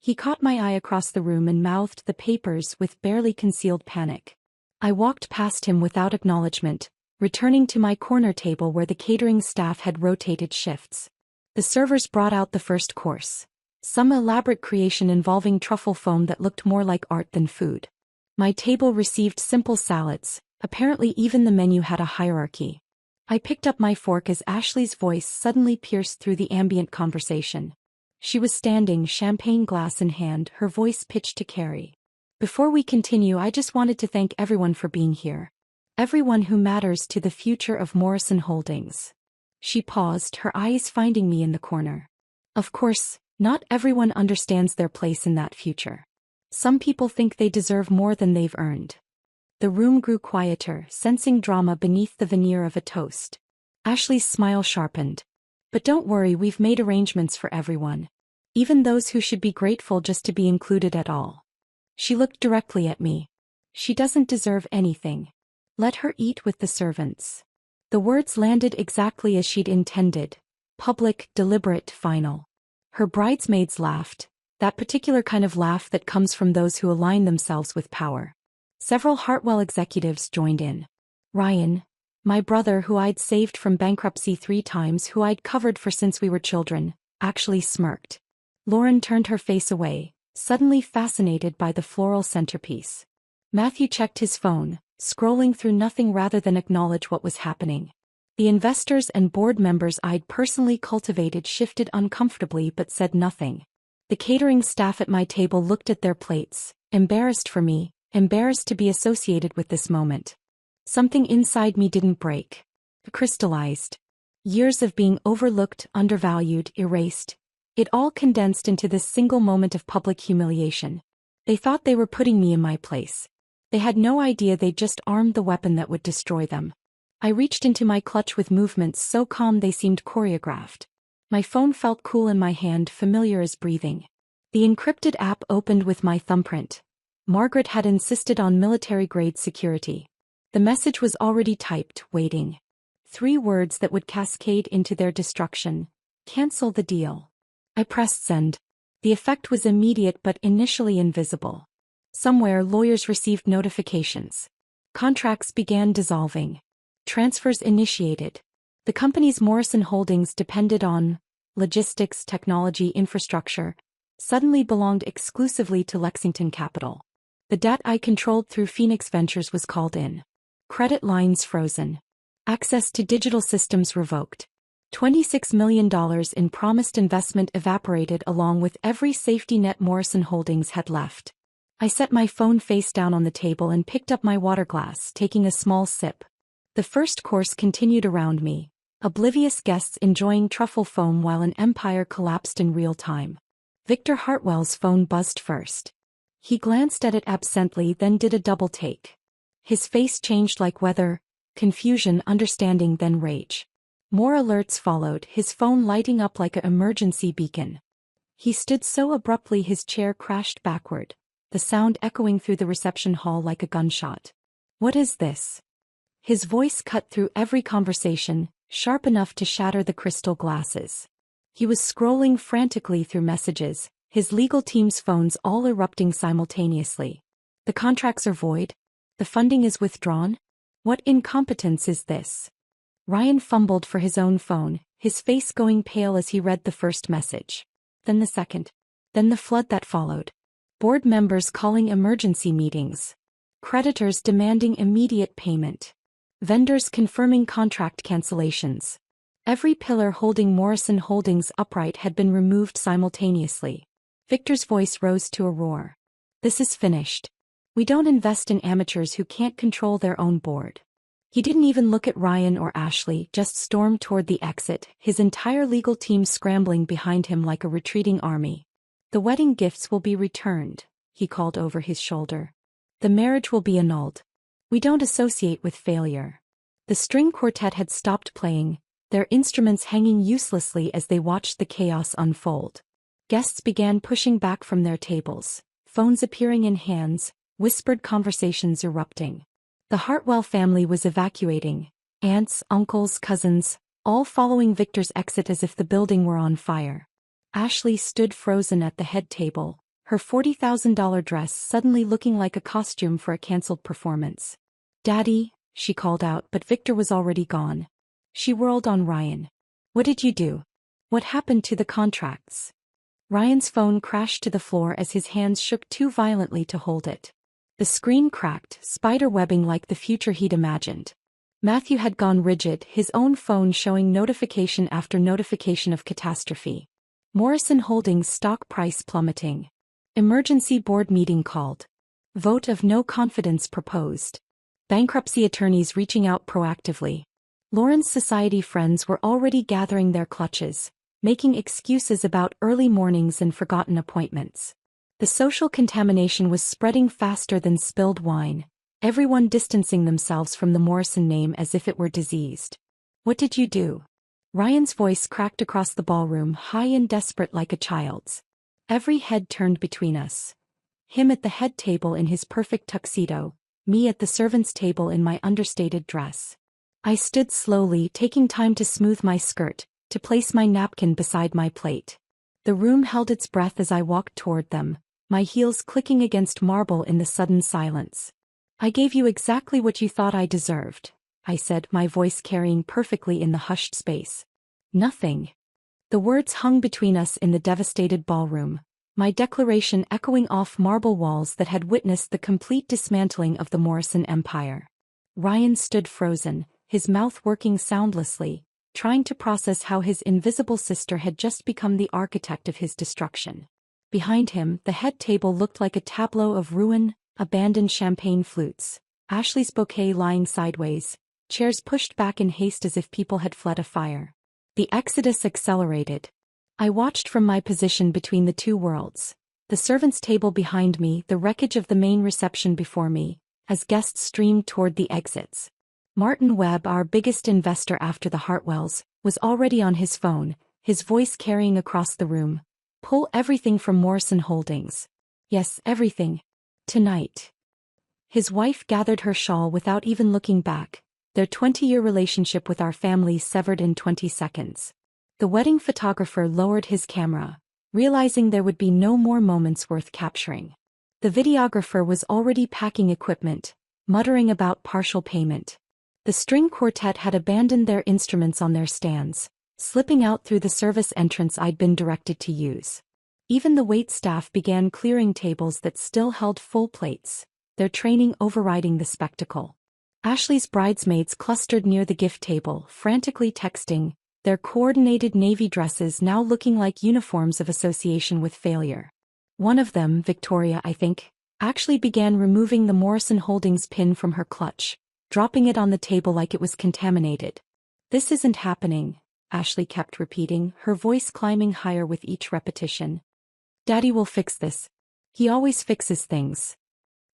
He caught my eye across the room and mouthed the papers with barely concealed panic. I walked past him without acknowledgement, returning to my corner table where the catering staff had rotated shifts. The servers brought out the first course, some elaborate creation involving truffle foam that looked more like art than food. My table received simple salads, apparently even the menu had a hierarchy. I picked up my fork as Ashley's voice suddenly pierced through the ambient conversation. She was standing, champagne glass in hand, her voice pitched to Carrie. "Before we continue, I just wanted to thank everyone for being here. Everyone who matters to the future of Morrison Holdings." She paused, her eyes finding me in the corner. Of course, not everyone understands their place in that future. Some people think they deserve more than they've earned. The room grew quieter, sensing drama beneath the veneer of a toast. Ashley's smile sharpened. "But don't worry, we've made arrangements for everyone. Even those who should be grateful just to be included at all." She looked directly at me. "She doesn't deserve anything. Let her eat with the servants." The words landed exactly as she'd intended. Public, deliberate, final. Her bridesmaids laughed, that particular kind of laugh that comes from those who align themselves with power. Several Hartwell executives joined in. Ryan, my brother who I'd saved from bankruptcy 3 times, who I'd covered for since we were children, actually smirked. Lauren turned her face away, suddenly fascinated by the floral centerpiece. Matthew checked his phone, scrolling through nothing rather than acknowledge what was happening. The investors and board members I'd personally cultivated shifted uncomfortably but said nothing. The catering staff at my table looked at their plates, embarrassed for me, embarrassed to be associated with this moment. Something inside me didn't break. It crystallized. Years of being overlooked, undervalued, erased. It all condensed into this single moment of public humiliation. They thought they were putting me in my place. They had no idea they'd just armed the weapon that would destroy them. I reached into my clutch with movements so calm they seemed choreographed. My phone felt cool in my hand, familiar as breathing. The encrypted app opened with my thumbprint. Margaret had insisted on military-grade security. The message was already typed, waiting. 3 words that would cascade into their destruction. "Cancel the deal." I pressed send. The effect was immediate but initially invisible. Somewhere, lawyers received notifications. Contracts began dissolving. Transfers initiated. The company's Morrison Holdings depended on logistics, technology, infrastructure, suddenly belonged exclusively to Lexington Capital. The debt I controlled through Phoenix Ventures was called in. Credit lines frozen. Access to digital systems revoked. $26 million in promised investment evaporated along with every safety net Morrison Holdings had left. I set my phone face down on the table and picked up my water glass, taking a small sip. The first course continued around me, oblivious guests enjoying truffle foam while an empire collapsed in real time. Victor Hartwell's phone buzzed first. He glanced at it absently, then did a double take. His face changed like weather, confusion, understanding, then rage. More alerts followed, his phone lighting up like an emergency beacon. He stood so abruptly his chair crashed backward, the sound echoing through the reception hall like a gunshot. "What is this?" His voice cut through every conversation, sharp enough to shatter the crystal glasses. He was scrolling frantically through messages, his legal team's phones all erupting simultaneously. "The contracts are void? The funding is withdrawn? What incompetence is this?" Ryan fumbled for his own phone, his face going pale as he read the first message. Then the second. Then the flood that followed. Board members calling emergency meetings. Creditors demanding immediate payment. Vendors confirming contract cancellations. Every pillar holding Morrison Holdings upright had been removed simultaneously. Victor's voice rose to a roar. "This is finished. We don't invest in amateurs who can't control their own board." He didn't even look at Ryan or Ashley, just stormed toward the exit, his entire legal team scrambling behind him like a retreating army. "The wedding gifts will be returned," he called over his shoulder. "The marriage will be annulled. We don't associate with failure." The string quartet had stopped playing, their instruments hanging uselessly as they watched the chaos unfold. Guests began pushing back from their tables, phones appearing in hands, whispered conversations erupting. The Hartwell family was evacuating. Aunts, uncles, cousins, all following Victor's exit as if the building were on fire. Ashley stood frozen at the head table, her $40,000 dress suddenly looking like a costume for a cancelled performance. "Daddy," she called out, but Victor was already gone. She whirled on Ryan. "What did you do? What happened to the contracts?" Ryan's phone crashed to the floor as his hands shook too violently to hold it. The screen cracked, spider webbing like the future he'd imagined. Matthew had gone rigid, his own phone showing notification after notification of catastrophe. Morrison Holdings stock price plummeting. Emergency board meeting called. Vote of no confidence proposed. Bankruptcy attorneys reaching out proactively. Lauren's society friends were already gathering their clutches, making excuses about early mornings and forgotten appointments. The social contamination was spreading faster than spilled wine, everyone distancing themselves from the Morrison name as if it were diseased. "What did you do?" Ryan's voice cracked across the ballroom, high and desperate like a child's. Every head turned between us. Him at the head table in his perfect tuxedo, me at the servants' table in my understated dress. I stood slowly, taking time to smooth my skirt, to place my napkin beside my plate. The room held its breath as I walked toward them, my heels clicking against marble in the sudden silence. "I gave you exactly what you thought I deserved," I said, my voice carrying perfectly in the hushed space. "Nothing." The words hung between us in the devastated ballroom, my declaration echoing off marble walls that had witnessed the complete dismantling of the Morrison empire. Ryan stood frozen, his mouth working soundlessly, trying to process how his invisible sister had just become the architect of his destruction. Behind him, the head table looked like a tableau of ruin, abandoned champagne flutes, Ashley's bouquet lying sideways, chairs pushed back in haste as if people had fled a fire. The exodus accelerated. I watched from my position between the two worlds, the servants' table behind me, the wreckage of the main reception before me, as guests streamed toward the exits. Martin Webb, our biggest investor after the Hartwells, was already on his phone, his voice carrying across the room. "Pull everything from Morrison Holdings." "Yes, everything. Tonight." His wife gathered her shawl without even looking back, their 20-year relationship with our family severed in 20 seconds. The wedding photographer lowered his camera, realizing there would be no more moments worth capturing. The videographer was already packing equipment, muttering about partial payment. The string quartet had abandoned their instruments on their stands, slipping out through the service entrance I'd been directed to use. Even the wait staff began clearing tables that still held full plates, their training overriding the spectacle. Ashley's bridesmaids clustered near the gift table, frantically texting, their coordinated navy dresses now looking like uniforms of association with failure. One of them, Victoria I think, actually began removing the Morrison Holdings pin from her clutch, dropping it on the table like it was contaminated. "This isn't happening," Ashley kept repeating, her voice climbing higher with each repetition. "Daddy will fix this. He always fixes things."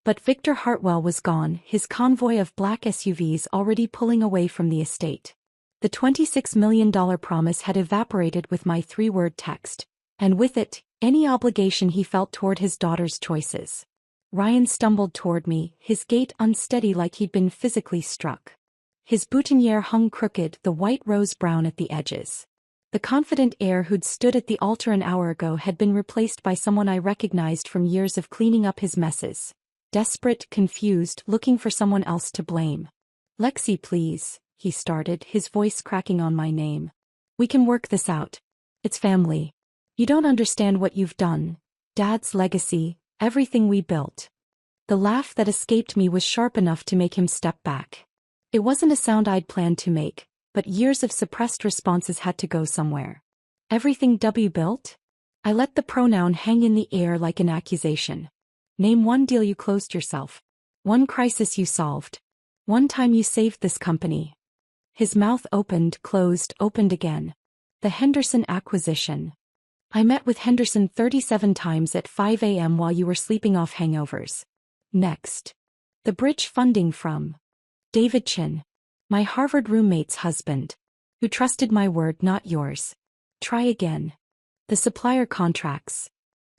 But Victor Hartwell was gone, his convoy of black SUVs already pulling away from the estate. The $26 million promise had evaporated with my 3-word text, and with it, any obligation he felt toward his daughter's choices. Ryan stumbled toward me, his gait unsteady like he'd been physically struck. His boutonniere hung crooked, the white rose brown at the edges. The confident heir who'd stood at the altar an hour ago had been replaced by someone I recognized from years of cleaning up his messes. Desperate, confused, looking for someone else to blame. "Lexi, please," he started, his voice cracking on my name. "We can work this out. It's family. You don't understand what you've done. Dad's legacy, everything we built." The laugh that escaped me was sharp enough to make him step back. It wasn't a sound I'd planned to make, but years of suppressed responses had to go somewhere. "Everything W built?" I let the pronoun hang in the air like an accusation. "Name one deal you closed yourself. One crisis you solved. One time you saved this company." His mouth opened, closed, opened again. "The Henderson acquisition. I met with Henderson 37 times at 5 a.m. while you were sleeping off hangovers." Next. "The bridge funding from David Chin. My Harvard roommate's husband. Who trusted my word, not yours. Try again." "The supplier contracts.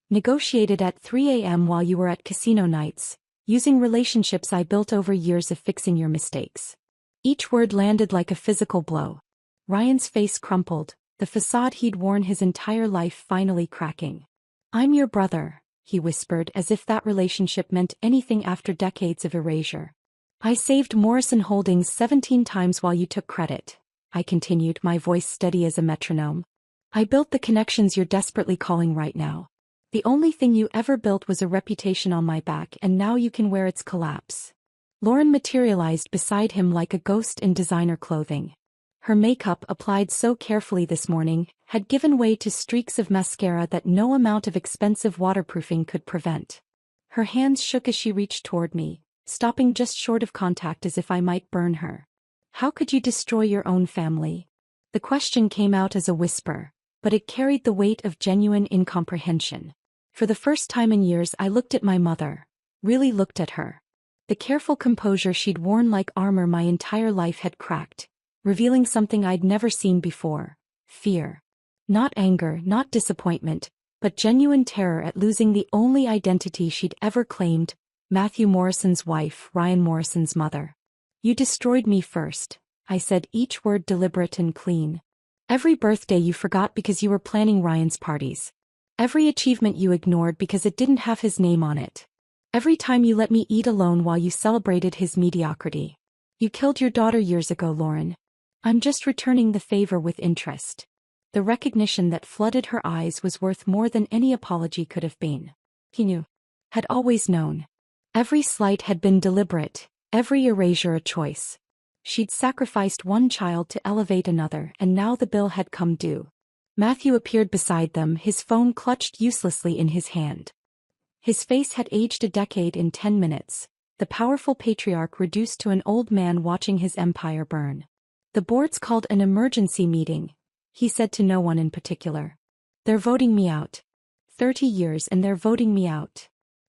Negotiated at 3 a.m. while you were at casino nights, using relationships I built over years of fixing your mistakes. Each word landed like a physical blow. Ryan's face crumpled, the facade he'd worn his entire life finally cracking. I'm your brother, he whispered as if that relationship meant anything after decades of erasure. I saved Morrison Holdings 17 times while you took credit, I continued, my voice steady as a metronome. I built the connections you're desperately calling right now. The only thing you ever built was a reputation on my back, and now you can wear its collapse. Lauren materialized beside him like a ghost in designer clothing. Her makeup, applied so carefully this morning, had given way to streaks of mascara that no amount of expensive waterproofing could prevent. Her hands shook as she reached toward me, stopping just short of contact as if I might burn her. How could you destroy your own family? The question came out as a whisper, but it carried the weight of genuine incomprehension. For the first time in years I looked at my mother, really looked at her. The careful composure she'd worn like armor my entire life had cracked, revealing something I'd never seen before: fear. Not anger, not disappointment, but genuine terror at losing the only identity she'd ever claimed, Matthew Morrison's wife, Ryan Morrison's mother. You destroyed me first, I said, each word deliberate and clean. Every birthday you forgot because you were planning Ryan's parties. Every achievement you ignored because it didn't have his name on it. Every time you let me eat alone while you celebrated his mediocrity. You killed your daughter years ago, Lauren. I'm just returning the favor with interest. The recognition that flooded her eyes was worth more than any apology could have been. He knew. Had always known. Every slight had been deliberate, every erasure a choice. She'd sacrificed one child to elevate another, and now the bill had come due. Matthew appeared beside them, his phone clutched uselessly in his hand. His face had aged a decade in 10 minutes, the powerful patriarch reduced to an old man watching his empire burn. The board's called an emergency meeting, he said to no one in particular. They're voting me out. 30 years and they're voting me out.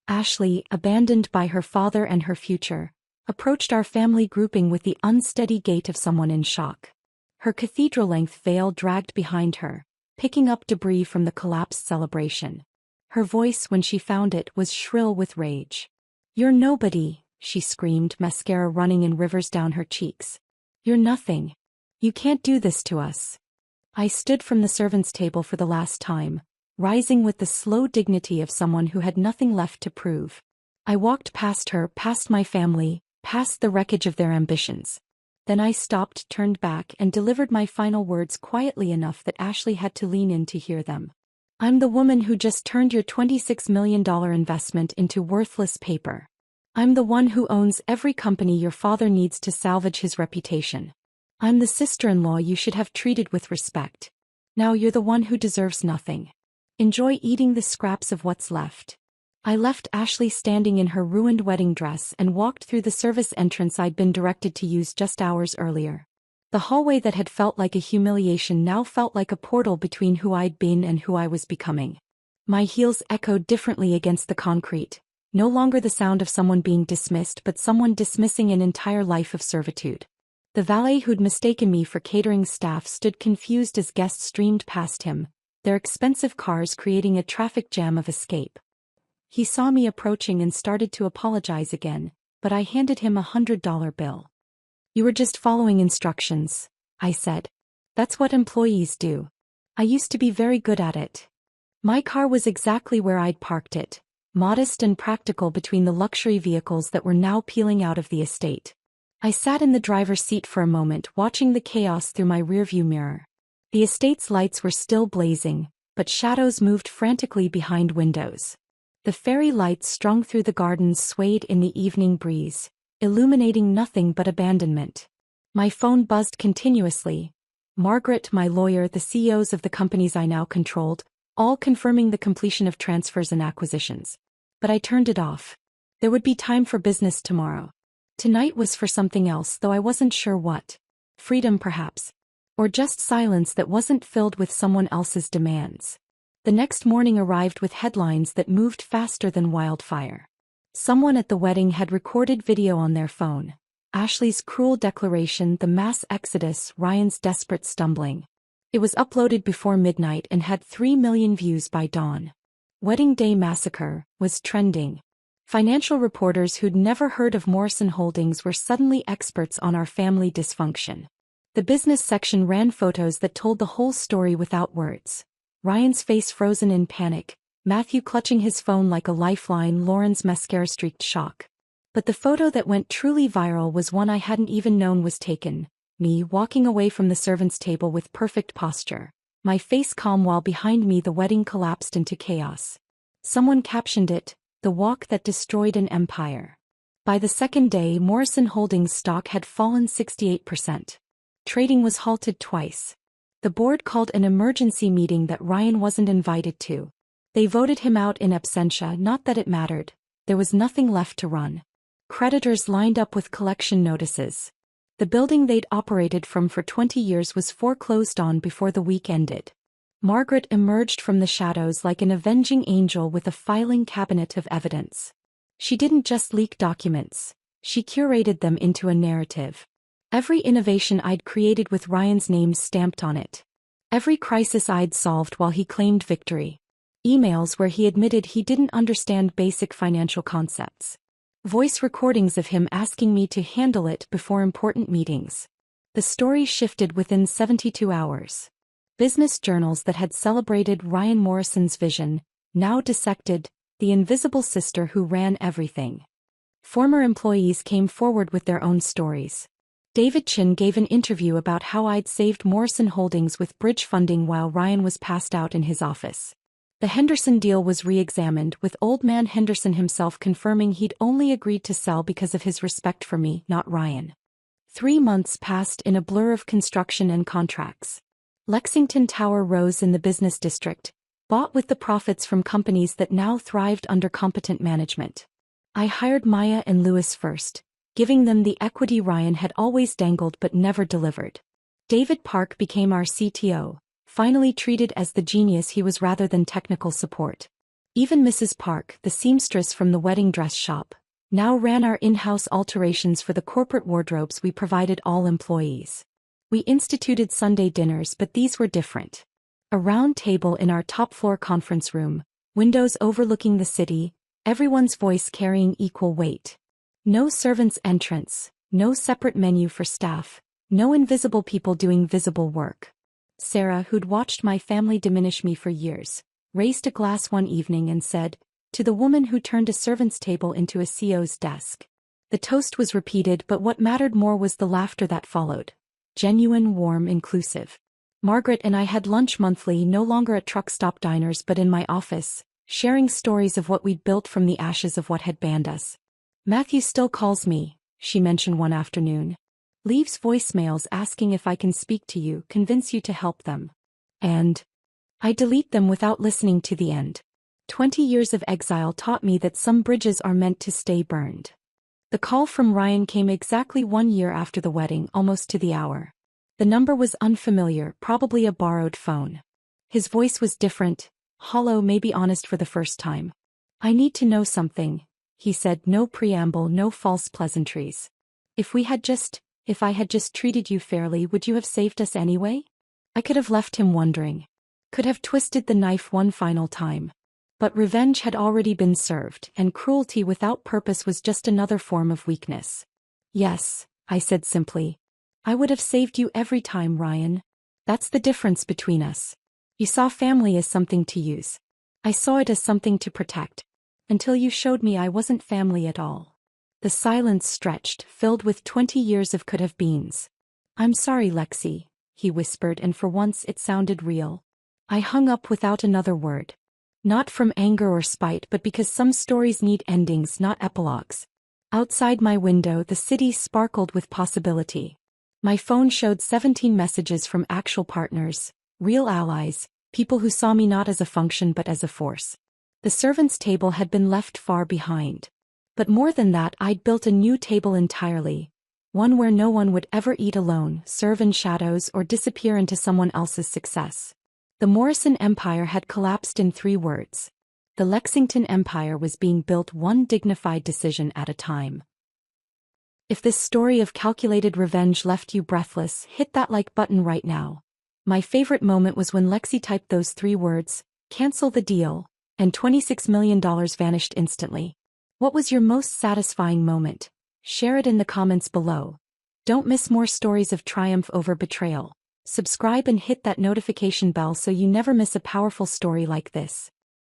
Ashley, abandoned by her father and her future, approached our family grouping with the unsteady gait of someone in shock. Her cathedral-length veil dragged behind her, picking up debris from the collapsed celebration. Her voice, when she found it, was shrill with rage. You're nobody, she screamed, mascara running in rivers down her cheeks. You're nothing. You can't do this to us. I stood from the servants' table for the last time, rising with the slow dignity of someone who had nothing left to prove. I walked past her, past my family, past the wreckage of their ambitions. Then I stopped, turned back, and delivered my final words quietly enough that Ashley had to lean in to hear them. I'm the woman who just turned your $26 million investment into worthless paper. I'm the one who owns every company your father needs to salvage his reputation. I'm the sister-in-law you should have treated with respect. Now you're the one who deserves nothing. Enjoy eating the scraps of what's left. I left Ashley standing in her ruined wedding dress and walked through the service entrance I'd been directed to use just hours earlier. The hallway that had felt like a humiliation now felt like a portal between who I'd been and who I was becoming. My heels echoed differently against the concrete, no longer the sound of someone being dismissed but someone dismissing an entire life of servitude. The valet who'd mistaken me for catering staff stood confused as guests streamed past him, their expensive cars creating a traffic jam of escape. He saw me approaching and started to apologize again, but I handed him a $100 bill. You were just following instructions, I said. That's what employees do. I used to be very good at it. My car was exactly where I'd parked it, modest and practical between the luxury vehicles that were now peeling out of the estate. I sat in the driver's seat for a moment, watching the chaos through my rearview mirror. The estate's lights were still blazing, but shadows moved frantically behind windows. The fairy lights strung through the gardens swayed in the evening breeze, illuminating nothing but abandonment. My phone buzzed continuously. Margaret, my lawyer, the CEOs of the companies I now controlled, all confirming the completion of transfers and acquisitions. But I turned it off. There would be time for business tomorrow. Tonight was for something else, though I wasn't sure what. Freedom, perhaps. Or just silence that wasn't filled with someone else's demands. The next morning arrived with headlines that moved faster than wildfire. Someone at the wedding had recorded video on their phone. Ashley's cruel declaration, the mass exodus, Ryan's desperate stumbling. It was uploaded before midnight and had 3 million views by dawn. Wedding Day Massacre was trending. Financial reporters who'd never heard of Morrison Holdings were suddenly experts on our family dysfunction. The business section ran photos that told the whole story without words. Ryan's face frozen in panic, Matthew clutching his phone like a lifeline, Lauren's mascara-streaked shock. But the photo that went truly viral was one I hadn't even known was taken. Me walking away from the servants' table with perfect posture. My face calm while behind me the wedding collapsed into chaos. Someone captioned it, "The walk that destroyed an empire." By the second day, Morrison Holdings stock had fallen 68%. Trading was halted twice. The board called an emergency meeting that Ryan wasn't invited to. They voted him out in absentia, not that it mattered. There was nothing left to run. Creditors lined up with collection notices. The building they'd operated from for 20 years was foreclosed on before the week ended. Margaret emerged from the shadows like an avenging angel with a filing cabinet of evidence. She didn't just leak documents. She curated them into a narrative. Every innovation I'd created with Ryan's name stamped on it. Every crisis I'd solved while he claimed victory. Emails where he admitted he didn't understand basic financial concepts. Voice recordings of him asking me to handle it before important meetings. The story shifted within 72 hours. Business journals that had celebrated Ryan Morrison's vision, now dissected the invisible sister who ran everything. Former employees came forward with their own stories. David Chin gave an interview about how I'd saved Morrison Holdings with bridge funding while Ryan was passed out in his office. The Henderson deal was re-examined, with old man Henderson himself confirming he'd only agreed to sell because of his respect for me, not Ryan. 3 months passed in a blur of construction and contracts. Lexington Tower rose in the business district, bought with the profits from companies that now thrived under competent management. I hired Maya and Lewis first, giving them the equity Ryan had always dangled but never delivered. David Park became our CTO. Finally treated as the genius he was rather than technical support. Even Mrs. Park, the seamstress from the wedding dress shop, now ran our in-house alterations for the corporate wardrobes we provided all employees. We instituted Sunday dinners, but these were different. A round table in our top-floor conference room, windows overlooking the city, everyone's voice carrying equal weight. No servants' entrance, no separate menu for staff, no invisible people doing visible work. Sarah, who'd watched my family diminish me for years, raised a glass one evening and said, "To the woman who turned a servant's table into a CEO's desk." The toast was repeated, but what mattered more was the laughter that followed. Genuine, warm, inclusive. Margaret and I had lunch monthly, no longer at truck stop diners but in my office, sharing stories of what we'd built from the ashes of what had banned us. "Matthew still calls me," she mentioned one afternoon. "Leaves voicemails asking if I can speak to you, convince you to help them. And I delete them without listening to the end." 20 years of exile taught me that some bridges are meant to stay burned. The call from Ryan came exactly 1 year after the wedding, almost to the hour. The number was unfamiliar, probably a borrowed phone. His voice was different, hollow, maybe honest for the first time. "I need to know something," he said, no preamble, no false pleasantries. If I had just treated you fairly, would you have saved us anyway?" I could have left him wondering. Could have twisted the knife one final time. But revenge had already been served, and cruelty without purpose was just another form of weakness. "Yes," I said simply. "I would have saved you every time, Ryan. That's the difference between us. You saw family as something to use. I saw it as something to protect. Until you showed me I wasn't family at all." The silence stretched, filled with 20 years of could-have-beens. "I'm sorry, Lexi," he whispered, and for once it sounded real. I hung up without another word. Not from anger or spite, but because some stories need endings, not epilogues. Outside my window, the city sparkled with possibility. My phone showed 17 messages from actual partners, real allies, people who saw me not as a function but as a force. The servants' table had been left far behind. But more than that, I'd built a new table entirely. One where no one would ever eat alone, serve in shadows, or disappear into someone else's success. The Morrison Empire had collapsed in 3 words. The Lexington Empire was being built one dignified decision at a time. If this story of calculated revenge left you breathless, hit that like button right now. My favorite moment was when Lexi typed those 3 words, "Cancel the deal," and $26 million vanished instantly. What was your most satisfying moment? Share it in the comments below. Don't miss more stories of triumph over betrayal. Subscribe and hit that notification bell so you never miss a powerful story like this.